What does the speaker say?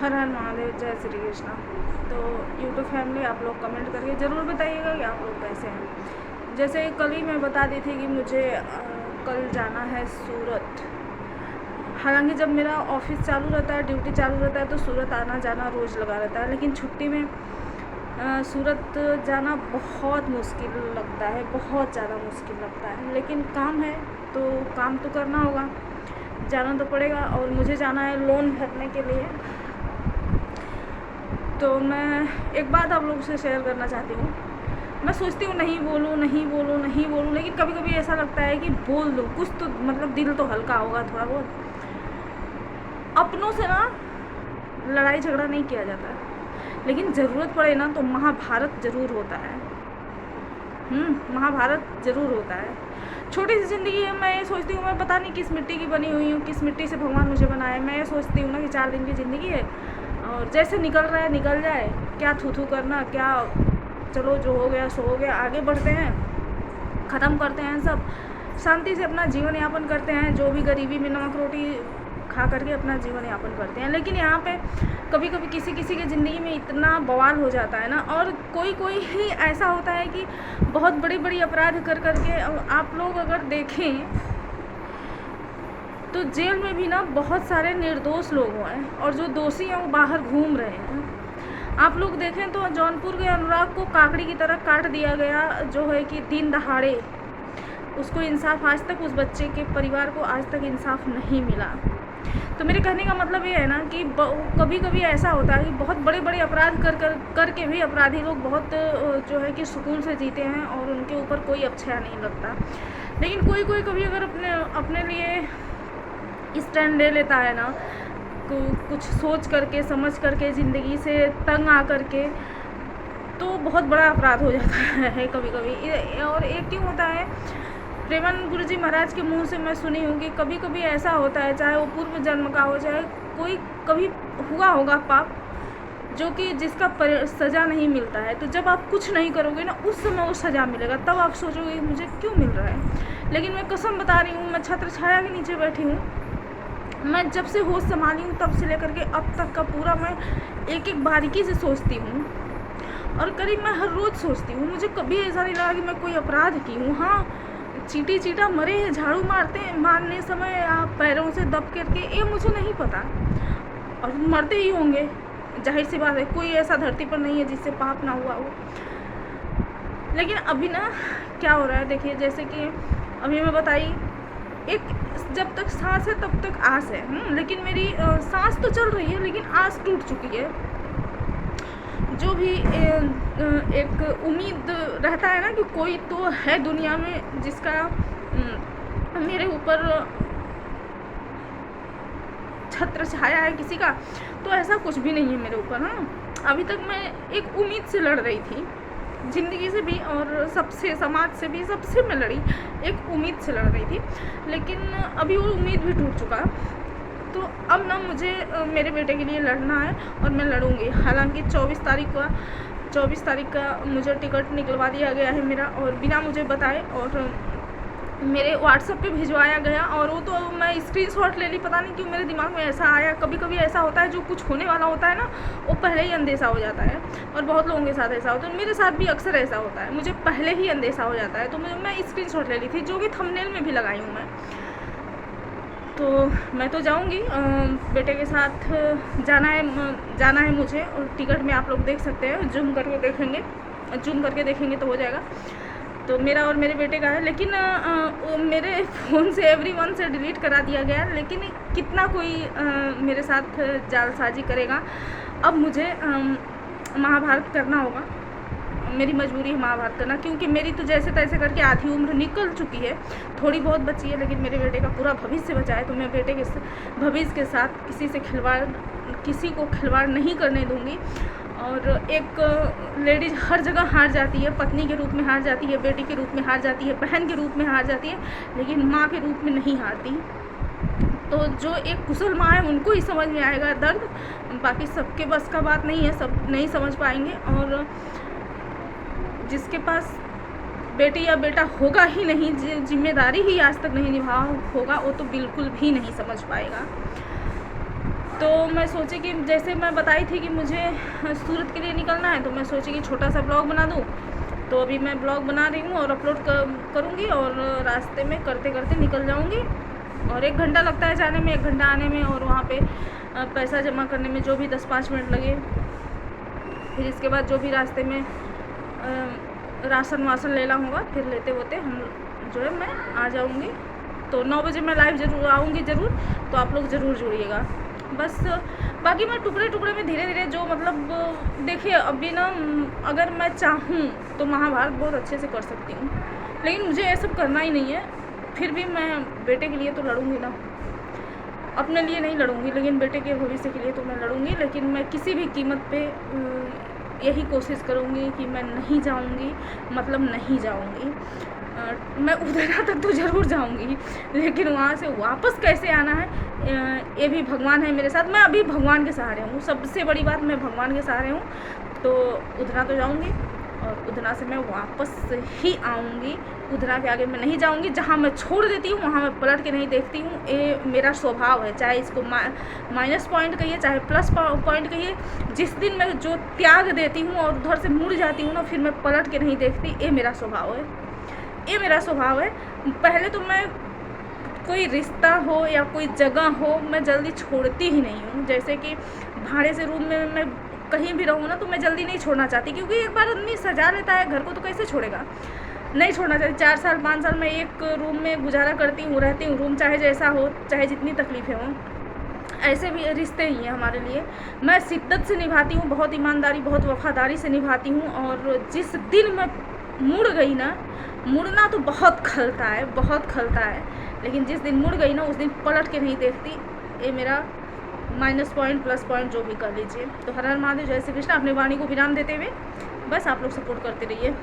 हर हर महादेव, जय श्री कृष्णा। तो YouTube family, आप लोग कमेंट करके ज़रूर बताइएगा कि आप लोग कैसे हैं। जैसे कल ही मैं बता दी थी कि मुझे कल जाना है सूरत। हालांकि जब मेरा ऑफिस चालू रहता है, ड्यूटी चालू रहता है, तो सूरत आना जाना रोज़ लगा रहता है, लेकिन छुट्टी में सूरत जाना बहुत मुश्किल लगता है, बहुत ज़्यादा मुश्किल लगता है। लेकिन काम है तो काम तो करना होगा, जाना तो पड़ेगा। और मुझे जाना है लोन भरने के लिए। तो मैं एक बात आप लोगों से शेयर करना चाहती हूँ। मैं सोचती हूँ नहीं बोलूँ, लेकिन कभी कभी ऐसा लगता है कि बोल दूँ कुछ तो, मतलब दिल तो हल्का होगा थोड़ा बहुत। अपनों से ना लड़ाई झगड़ा नहीं किया जाता, लेकिन ज़रूरत पड़े ना तो महाभारत ज़रूर होता है। महाभारत ज़रूर होता है। छोटी सी ज़िंदगी है। मैं ये सोचती हूँ, मैं पता नहीं किस मिट्टी की बनी हुई हूँ, किस मिट्टी से भगवान मुझे बनाए। मैं ये सोचती हूँ ना कि 4 दिन की ज़िंदगी है और जैसे निकल रहा है निकल जाए, क्या थू करना, क्या, चलो जो हो गया सो हो गया, आगे बढ़ते हैं, ख़त्म करते हैं सब, शांति से अपना जीवन यापन करते हैं। जो भी गरीबी में नमक रोटी खा करके अपना जीवन यापन करते हैं। लेकिन यहाँ पे कभी कभी किसी किसी की ज़िंदगी में इतना बवाल हो जाता है ना, और कोई कोई ही ऐसा होता है कि बहुत बड़ी बड़ी अपराध कर करके, आप लोग अगर देखें तो जेल में भी ना बहुत सारे निर्दोष लोग हैं, और जो दोषी हैं वो बाहर घूम रहे हैं। आप लोग देखें तो जौनपुर के अनुराग को काकड़ी की तरह काट दिया गया, जो है कि दिन दहाड़े। उसको इंसाफ आज तक, उस बच्चे के परिवार को आज तक इंसाफ नहीं मिला। तो मेरे कहने का मतलब ये है ना कि कभी कभी ऐसा होता है कि बहुत बड़े बड़े अपराध करके भी अपराधी लोग बहुत जो है कि सुकून से जीते हैं और उनके ऊपर कोई अक्षय नहीं लगता। लेकिन कोई कोई कभी अगर अपने लिए स्टैंड ले लेता है ना, कुछ सोच करके समझ करके, ज़िंदगी से तंग आ करके, तो बहुत बड़ा अपराध हो जाता है कभी कभी। और एक क्यों होता है, प्रेमानंद गुरुजी महाराज के मुंह से मैं सुनी हूँ कि कभी कभी ऐसा होता है, चाहे वो पूर्व जन्म का हो, चाहे कोई कभी हुआ होगा पाप, जो कि जिसका सज़ा नहीं मिलता है। तो जब आप कुछ नहीं करोगे ना, उस समय वो सज़ा मिलेगा, तब आप सोचोगे मुझे क्यों मिल रहा है। लेकिन मैं कसम बता रही हूँ, मैं छत्र छाया के नीचे बैठी हूँ। मैं जब से होश संभाली हूँ तब से लेकर के अब तक का पूरा मैं एक एक बारीकी से सोचती हूँ, और करीब मैं हर रोज़ सोचती हूँ। मुझे कभी ऐसा नहीं लगा कि मैं कोई अपराध की हूँ। हाँ, चींटी मरे हैं झाड़ू मारने समय पैरों से दब करके, ये मुझे नहीं पता, और मरते ही होंगे, जाहिर सी बात है। कोई ऐसा धरती पर नहीं है जिससे पाप ना हुआ हो। लेकिन अभी ना क्या हो रहा है, देखिए, जैसे कि अभी मैं बताई, एक जब तक सांस है तब तक आस है। लेकिन मेरी सांस तो चल रही है, लेकिन आस टूट चुकी है। जो भी एक उम्मीद रहता है ना कि कोई तो है दुनिया में जिसका मेरे ऊपर छत्र छाया है किसी का, तो ऐसा कुछ भी नहीं है मेरे ऊपर। हाँ, अभी तक मैं एक उम्मीद से लड़ रही थी, ज़िंदगी से भी और सबसे, समाज से भी, सबसे मैं लड़ी, एक उम्मीद से लड़ रही थी। लेकिन अभी वो उम्मीद भी टूट चुका। तो अब ना मुझे मेरे बेटे के लिए लड़ना है, और मैं लड़ूंगी। हालांकि 24 तारीख का मुझे टिकट निकलवा दिया गया है मेरा, और बिना मुझे बताए, और मेरे व्हाट्सएप पे भिजवाया गया। और वो तो मैं स्क्रीनशॉट ले ली, पता नहीं क्यों मेरे दिमाग में ऐसा आया। कभी कभी ऐसा होता है, जो कुछ होने वाला होता है ना, वो पहले ही अंदेशा हो जाता है, और बहुत लोगों के साथ ऐसा होता है। मेरे साथ भी अक्सर ऐसा होता है, मुझे पहले ही अंदेशा हो जाता है। तो मैं स्क्रीनशॉट ले ली थी, जो कि थंबनेल में भी लगाई हूँ मैं। तो मैं तो जाऊंगी, बेटे के साथ जाना है मुझे। और टिकट में आप लोग देख सकते हैं, जूम करके देखेंगे तो हो जाएगा। तो मेरा और मेरे बेटे का है, लेकिन मेरे फ़ोन से एवरीवन से डिलीट करा दिया गया। लेकिन कितना कोई मेरे साथ जालसाजी करेगा। अब मुझे महाभारत करना होगा, मेरी मजबूरी है महाभारत करना, क्योंकि मेरी तो जैसे तैसे करके आधी उम्र निकल चुकी है, थोड़ी बहुत बची है। लेकिन मेरे बेटे का पूरा भविष्य बचा है, तो मैं बेटे के भविष्य के साथ किसी को खिलवाड़ नहीं करने दूंगी। और एक लेडीज़ हर जगह हार जाती है, पत्नी के रूप में हार जाती है, बेटी के रूप में हार जाती है, बहन के रूप में हार जाती है, लेकिन माँ के रूप में नहीं हारती। तो जो एक कुशल माँ है, उनको ही समझ में आएगा दर्द, बाकी सबके बस का बात नहीं है, सब नहीं समझ पाएंगे। और जिसके पास बेटी या बेटा होगा ही नहीं, जिम्मेदारी ही आज तक नहीं निभा होगा, वो तो बिल्कुल भी नहीं समझ पाएगा। तो मैं सोची कि जैसे मैं बताई थी कि मुझे सूरत के लिए निकलना है, तो मैं सोची कि छोटा सा ब्लॉग बना दूँ। तो अभी मैं ब्लॉग बना रही हूँ और अपलोड करूँगी और रास्ते में करते करते निकल जाऊँगी। और 1 घंटा लगता है जाने में, 1 घंटा आने में, और वहाँ पे पैसा जमा करने में जो भी 10-5 मिनट लगे। फिर इसके बाद जो भी रास्ते में राशन वासन लेना होगा, फिर लेते होते हम जो है मैं आ जाऊँगी। तो 9 बजे मैं लाइव ज़रूर आऊँगी ज़रूर, तो आप लोग ज़रूर जुड़िएगा। बस बाकी मैं टुकड़े टुकड़े में धीरे धीरे जो मतलब देखिए, अभी ना अगर मैं चाहूँ तो महाभारत बहुत अच्छे से कर सकती हूँ, लेकिन मुझे ये सब करना ही नहीं है। फिर भी मैं बेटे के लिए तो लड़ूँगी ना, अपने लिए नहीं लड़ूँगी, लेकिन बेटे के भविष्य के लिए तो मैं लड़ूँगी। लेकिन मैं किसी भी कीमत पे यही कोशिश करूँगी कि मैं नहीं जाऊँगी, मतलब नहीं जाऊँगी। मैं उधर तक तो ज़रूर जाऊँगी, लेकिन वहाँ से वापस कैसे आना है ये भी भगवान है मेरे साथ। मैं अभी भगवान के सहारे हूँ, सबसे बड़ी बात, मैं भगवान के सहारे हूँ। तो उधना तो जाऊँगी और उधना से मैं वापस ही आऊँगी। उधना के आगे मैं नहीं जाऊँगी। जहाँ मैं छोड़ देती हूँ वहाँ मैं पलट के नहीं देखती हूँ। ये मेरा स्वभाव है, चाहे इसको माइनस पॉइंट कहिए चाहे प्लस पॉइंट कहिए। जिस दिन मैं जो त्याग देती हूँ और उधर से मुड़ जाती हूँ ना, फिर मैं पलट के नहीं देखती। ये मेरा स्वभाव है, ये मेरा स्वभाव है। पहले तो मैं कोई रिश्ता हो या कोई जगह हो, मैं जल्दी छोड़ती ही नहीं हूँ। जैसे कि भाड़े से रूम में मैं कहीं भी रहूँ ना, तो मैं जल्दी नहीं छोड़ना चाहती, क्योंकि एक बार आदमी सजा लेता है घर को तो कैसे छोड़ेगा। नहीं छोड़ना चाहती। 4 साल 5 साल मैं एक रूम में गुजारा करती हूँ, रहती हूँ। रूम चाहे जैसा हो, चाहे जितनी तकलीफ़ें हों, ऐसे भी रिश्ते ही हैं हमारे लिए। मैं शिद्दत से निभाती हूँ, बहुत ईमानदारी बहुत वफ़ादारी से निभाती हूँ। और जिस दिन मैं मुड़ गई ना, मुड़ना तो बहुत खलता है, बहुत खलता है, लेकिन जिस दिन मुड़ गई ना, उस दिन पलट के नहीं देखती। ये मेरा माइनस पॉइंट प्लस पॉइंट जो भी कर लीजिए। तो हर हर महादेव, जय श्री कृष्ण। अपनी वाणी को विराम देते हुए बस आप लोग सपोर्ट करते रहिए।